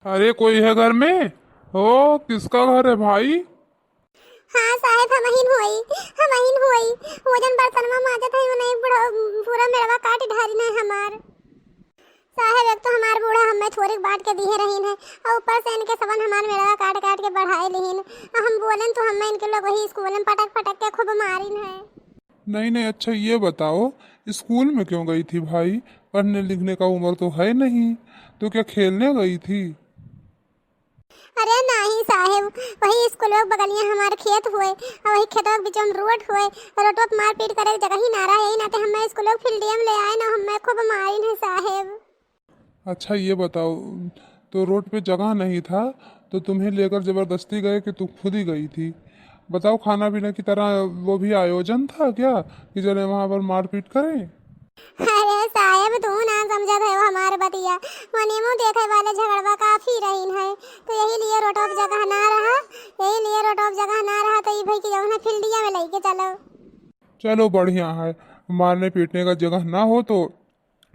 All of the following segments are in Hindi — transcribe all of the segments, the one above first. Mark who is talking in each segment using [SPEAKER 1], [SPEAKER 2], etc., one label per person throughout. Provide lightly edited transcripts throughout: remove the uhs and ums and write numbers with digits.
[SPEAKER 1] अरे कोई है घर में? ओ, किसका घर है भाई?
[SPEAKER 2] हाँ साहेब, हम अहीन हुई वजन बर्तन में माजत है नहीं बड़ा पूरा मेरा काट ढारी नहीं हमार साहेब। एक तो हमार बूढ़ा हमें थोड़ी बांट के दिए रहीन है और ऊपर से इनके सबन हमार मेरा काट काट के बढ़ाए लिहीन। और हम बोलें तो हमें इनके लोग वही स्कूल में पटक पटक के खूब मारिन है।
[SPEAKER 1] नहीं नहीं, अच्छा ये बताओ, स्कूल में क्यों गई थी भाई? पढ़ने लिखने का उम्र तो है नहीं, तो क्या खेलने गई थी?
[SPEAKER 2] अरे नहीं साहेब, वही स्कूल बगलिया हमारे खेत हुए और वही खेतों के बीच में रोड हुए। रोड पर मारपीट करे के जगह ही ना रहा, यही नाते हमें स्कूल फील्डियम ले आए ना, हमें खूब मारिन है साहेब।
[SPEAKER 1] अच्छा ये बताओ, तो रोड पे जगह नहीं था तो तुम्हें लेकर जबरदस्ती गए कि तुम खुद ही गई थी? बताओ, खाना पीने की तरह वो भी आयोजन था क्या कि चले वहां पर मारपीट करें?
[SPEAKER 2] अरे साहेब, तू ना समझत है वो हमारे बतिया मनीमू देखे वाले झगड़वा काफी रहीन है। तो यही लिए रोड ऑफ जगह ना रहा, तो ये भाई की जगह ना फील्डिया में लेके चलो।
[SPEAKER 1] चलो बढ़िया है, मारने पीटने का जगह ना हो तो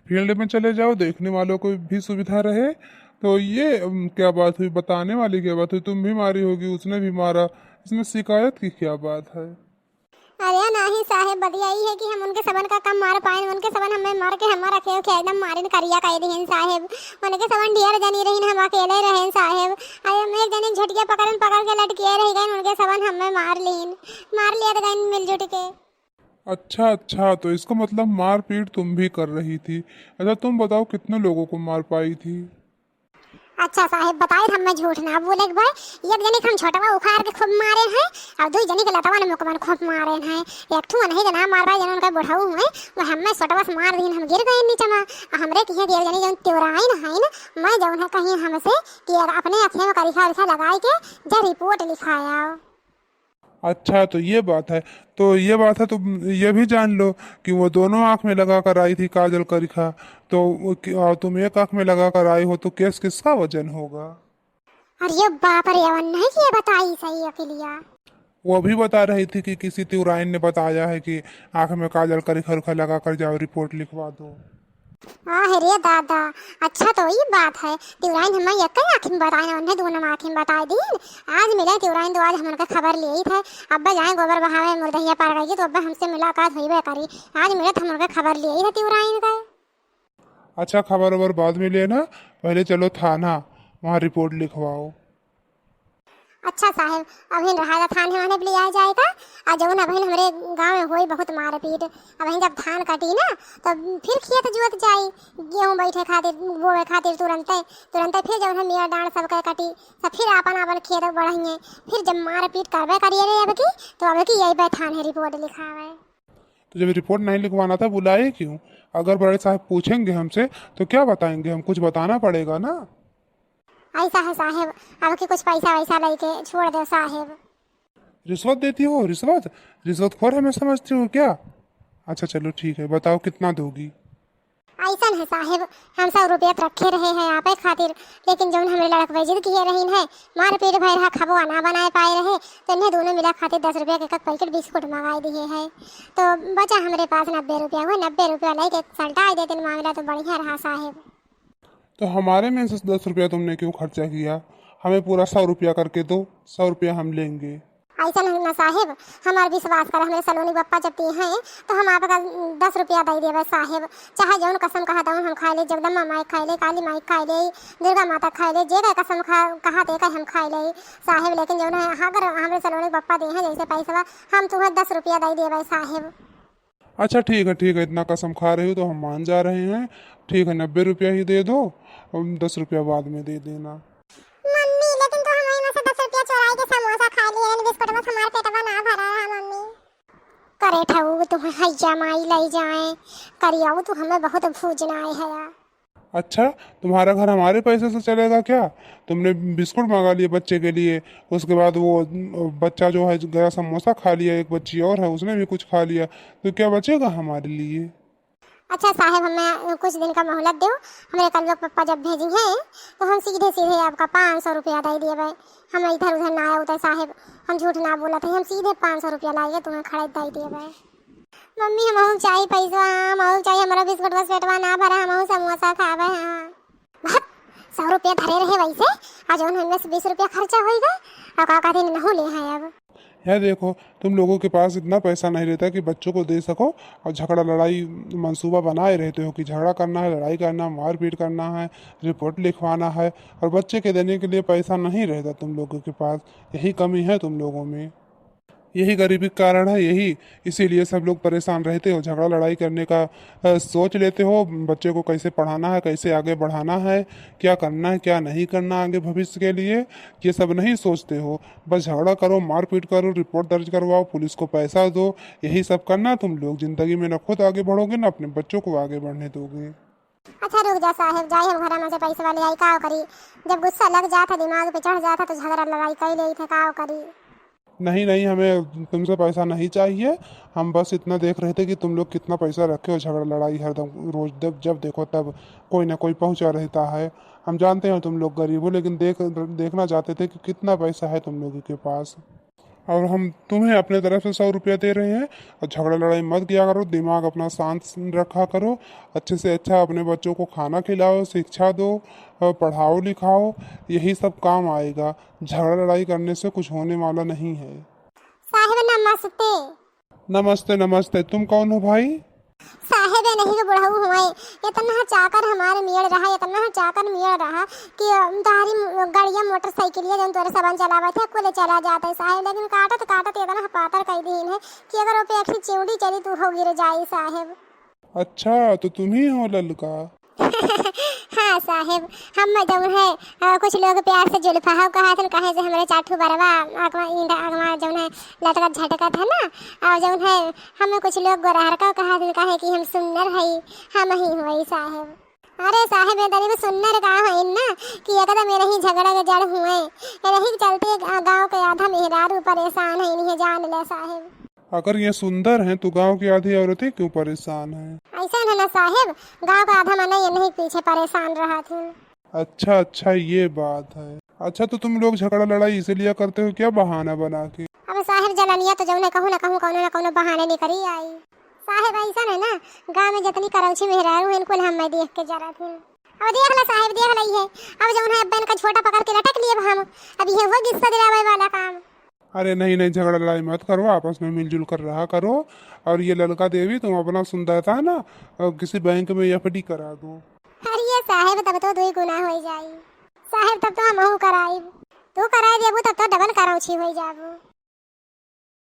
[SPEAKER 1] फील्ड में चले जाओ, देखने वालों को भी सुविधा रहे। तो ये क्या बात हुई? बताने वाली क्या बात हुई? तुम भी मारी होगी, उसने भी मारा, इसमें शिकायत की क्या बात है?
[SPEAKER 2] अरे नहीं साहेब, बतिया ही है कि हम उनके सबन का कम मार पाए, उनके सबन हमें मार के हमारा खेल के एकदम मारिन करिया कह दीन साहेब। उनके सबन ढेर जनी रहीन, हम अकेले रहें साहेब। अरे हम एक जनी झटिया पकड़ के लटकिए रह गए, उनके सबन हमें मार लिया तो गए मिलजुट के।
[SPEAKER 1] अच्छा अच्छा, तो इसका मतलब मारपीट तुम भी कर रही थी। अच्छा तुम बताओ, कितने लोगों को मार पाई थी?
[SPEAKER 2] अच्छा साहेब, बताए हमें झूठ ना बोले के भाई। एक जनी के हम छोटवा उखाड़ के खूब मारे हैं और दो जनी के लतवा ने मुकमन खूब मारे हैं। एक ठू नहीं जना मार पाए, जन उनका बुढ़ाऊ है वो हमें छोटवा से मार दीन, हम गिर गए नीचे में। हमरे किए एक जनी जन त्योराई न है ना, मैं जौन है कहीं हमसे कि अपने अखे में करिखा उरिखा लगाई के जा रिपोर्ट लिखाया।
[SPEAKER 1] अच्छा तो ये बात है, तो ये भी जान लो कि वो दोनों आंख में लगा कर आई थी काजल करिखा। तो तुम एक आंख में लगा कर आई हो, तो केस किसका वजन होगा?
[SPEAKER 2] अरे बाप रे, अवन नहीं किए बताई सही अकेलिया।
[SPEAKER 1] वो भी बता रही थी कि किसी त्योराइन ने बताया है कि आंख में काजल करिखा उरिखा लगा कर जाओ, रिपोर्ट लिखवा दो।
[SPEAKER 2] रे दादा, अच्छा तो ये बात है। तिवराइन हमें एक ही आँख में बताए ना, उन्हें दोनों आँख में बताए दीन। आज मिले तिवराइन तो आज हमने खबर ले ही थे। अब्बा जाए गोबर बहावे मुर्दहिया पार गई तो अब्बा हमसे मुलाकात हुई करी। आज मिले तो हमने खबर ले ही थे तिवराइन का।
[SPEAKER 1] अच्छा, खबर वबर बाद में लेना, पहले चलो थाना, वहाँ रिपोर्ट लिखवाओ।
[SPEAKER 2] अच्छा साहब, अभी रहा थाने वाने भी ले आया जाएगा। और जो ना अभी हमारे गांव में हुई बहुत मारपीट, अभी जब धान कटी ना तो फिर खेत जोत जाई, गेहूं बैठे खातिर बोए खातिर तुरंते तुरंते फिर जब है मियाँ डांड सब के कटी तो फिर अपन अपन खेत बढ़ेंगे। फिर जब मारपीट करवे करिए रे अब की, तो अब की यही पे थाने रिपोर्ट लिखावे।
[SPEAKER 1] तो जब रिपोर्ट नहीं लिखवाना था, बुलाए क्यों? अगर बड़े साहब पूछेंगे हमसे तो क्या बताएंगे? हम कुछ बताना पड़ेगा ना।
[SPEAKER 2] ऐसा है साहेब, अब की कुछ पैसा वैसा लेके छोड़ दो साहेब।
[SPEAKER 1] रिश्वत देती हो? रिश्वत? रिश्वतखोर हमें समझती हो क्या? अच्छा चलो ठीक है, बताओ कितना दोगी?
[SPEAKER 2] ऐसा है साहेब, हम 100 रुपया रखे रहे हैं यहाँ पे खातिर, लेकिन जो हमारे लड़क जिद किए रही है मार पीट भय रहा खबो ना बनाए पाए रहे, तो इन्हें दोनों मिला खातिर 10 रुपया के एक पैकेट बिस्कुट मंगाई दिए है। तो बचा हमारे पास 90 रुपया हुए, 90 रुपया लेके सल्टा देते मामला तो बढ़िया रहा साहेब।
[SPEAKER 1] तो हमारे में से 10 रुपया तुमने क्यों खर्चा किया? हमें पूरा 100 रुपया करके दो, 100 रुपया हम लेंगे।
[SPEAKER 2] ऐसा नहीं ना साहेब, हमारे विश्वास कर, हमारे सलोनी पप्पा जब दिए हैं तो हम आपका 10 रुपया दे देवे साहेब। चाहे जौन कसम कहा दौन हम खाए ले, जगदम्बा माई खाए ले, काली माई खाए ले, दुर्गा माता खाए ले, जे का कसम कहा दे हम खाए ले साहेब। लेकिन जौन है अगर हमारे सलोनी पप्पा दिए हैं जैसे पैसा, हम तुम्हें 10 रुपया दे देवे साहेब।
[SPEAKER 1] अच्छा ठीक है, इतना कसम खा रही हो तो हम मान जा रहे हैं। ठीक है, 90 रुपया ही दे दो, और 10 रुपया बाद में दे देना।
[SPEAKER 2] मम्मी, लेकिन तो हमारे में से 10 रुपया चुराई के समोसा खा लिए हैं, बिस्कुट बस हमारे पेटवा ना भरा है मम्मी। करे ठहू तुम हैया माई ले जाए करियाऊ, तो हमें बहुत भूजना है यार।
[SPEAKER 1] अच्छा, तुम्हारा घर हमारे पैसे से चलेगा क्या? तुमने बिस्कुट मंगा लिए बच्चे के लिए, उसके बाद वो बच्चा जो है गया समोसा खा लिया, एक बच्ची और है उसने भी कुछ खा लिया, तो क्या बचेगा हमारे लिए?
[SPEAKER 2] अच्छा साहेब, हमें कुछ दिन का मोहलत दो। हमारे कल लोग पप्पा जब भेजी हैं तो हम सीधे सीधे आपका 500 रुपया दे दिए भाई। हम इधर उधर ना आए उधर साहेब, हम झूठ ना बोला था, हम सीधे 500 रुपया लाइए तुम्हें खड़े दे दिए भाई। मम्मी, हम चाहिए पैसा, हम चाहिए, हमारा बिस्कुट बस पेटवा ना भरा, हम समोसा खावे हैं। 100 रुपया धरे रहे वैसे और जौन उनमें से 20 रुपया खर्चा होएगा और का दिन नहीं ले हैं अब।
[SPEAKER 1] यार देखो, तुम लोगों के पास इतना पैसा नहीं रहता कि बच्चों को दे सको और झगड़ा लड़ाई मंसूबा बनाए रहते हो कि झगड़ा करना है, लड़ाई करना, मारपीट करना है, रिपोर्ट लिखवाना है, और बच्चे के देने के लिए पैसा नहीं रहता तुम लोगों के पास। यही कमी है तुम लोगों में, यही गरीबी का कारण है, यही इसीलिए सब लोग परेशान रहते हो। झगड़ा लड़ाई करने का सोच लेते हो, बच्चे को कैसे पढ़ाना है, कैसे आगे बढ़ाना है, क्या करना है क्या नहीं करना आगे भविष्य के लिए, ये सब नहीं सोचते हो। बस झगड़ा करो, मारपीट करो, रिपोर्ट दर्ज करवाओ, पुलिस को पैसा दो, यही सब करना तुम लोग। जिंदगी में न खुद आगे बढ़ोगे न अपने बच्चों को आगे बढ़ने दोगे।
[SPEAKER 2] अच्छा रुक जा साहेब, जाए हम घर में से पैसे वाले आई का करी। जब गुस्सा लग जाता दिमाग पे चढ़ जाता तो झगड़ा लड़ाई कर ले थे का करी।
[SPEAKER 1] नहीं नहीं, हमें तुमसे पैसा नहीं चाहिए। हम बस इतना देख रहे थे कि तुम लोग कितना पैसा रखे हो। झगड़ा लड़ाई हरदम रोज जब देखो तब कोई ना कोई पहुंचा रहता है। हम जानते हैं तुम लोग गरीब हो, लेकिन देखना चाहते थे कि कितना पैसा है तुम लोगों के पास। और हम तुम्हें अपने तरफ से 100 रुपया दे रहे हैं। और झगड़ा लड़ाई मत किया करो, दिमाग अपना शांत रखा करो, अच्छे से अच्छा अपने बच्चों को खाना खिलाओ, शिक्षा दो, पढ़ाओ लिखाओ, यही सब काम आएगा। झगड़ा लड़ाई करने से कुछ होने वाला नहीं है।
[SPEAKER 2] साहेब नमस्ते।
[SPEAKER 1] नमस्ते नमस्ते, तुम कौन हो भाई?
[SPEAKER 2] साहेब नहीं के बुढ़ऊ हुए, इतना चाकर हमारे मियल रहा, इतना चाकर मियल रहा कि तारी गाड़िया मोटरसाइकिल जन तोरे सबन चलावे थे कुल चला जाता है साहेब। लेकिन काटत काटत इतना पातर कई दिन है कि अगर वो पे एक चिवड़ी चली तो हो गिर जाई साहेब।
[SPEAKER 1] अच्छा, तो तुम ही हो ललका?
[SPEAKER 2] हाँ साहेब, हम जब है कुछ लोग प्यार से जुल्फा कहा थे, कहे से हमारे चाठू बरवा अगवा जब है लटका झटका था ना। और जब है हमें कुछ लोग गोरहर का कहा थे, कहे कि हम सुन्नर है, हम ही हुई साहेब। अरे साहेब ये दरी में सुन्नर का है ना कि एकदम मेरे ही झगड़ा के जड़ हुए, यही चलते गाँव के आधा मेहरारू परेशान है, इन्हें जान ले साहेब।
[SPEAKER 1] अगर ये सुंदर हैं तो गांव की आधी औरतें क्यों परेशान हैं?
[SPEAKER 2] ऐसा है ना साहेब, गांव का आधा मना ये नहीं पीछे परेशान रहा थी।
[SPEAKER 1] अच्छा अच्छा, ये बात है। अच्छा, तो तुम लोग झगड़ा लड़ाई इसीलिए करते हो क्या, बहाना बना के?
[SPEAKER 2] अब साहेब जलनिया तो जौने कहूँ ना कहूँ कौनो ना कौनो बहाने निकली आई साहेब। ऐसा है ना, गाँव में जितनी करौची मेहरारू है इनको हम देख के जरा थी। अब देख ला साहेब, देख ली है। अब जौन है बहन का छोटा पकड़ के लटक लिए हम, अब ये वो गुस्सा दिलावे वाला काम।
[SPEAKER 1] अरे नहीं नहीं, झगड़ा लड़ाई मत करो, आपस में मिलजुल कर रहा करो। और ये ललका देवी, तुम अपना सुंदरता ना किसी बैंक में एफडी करा दो।
[SPEAKER 2] अरे साहेब तब तो 2 गुना हो जाई साहेब, तब तो हम कराई, तू कराई देबू तब तो डबल करौची हो जाबू।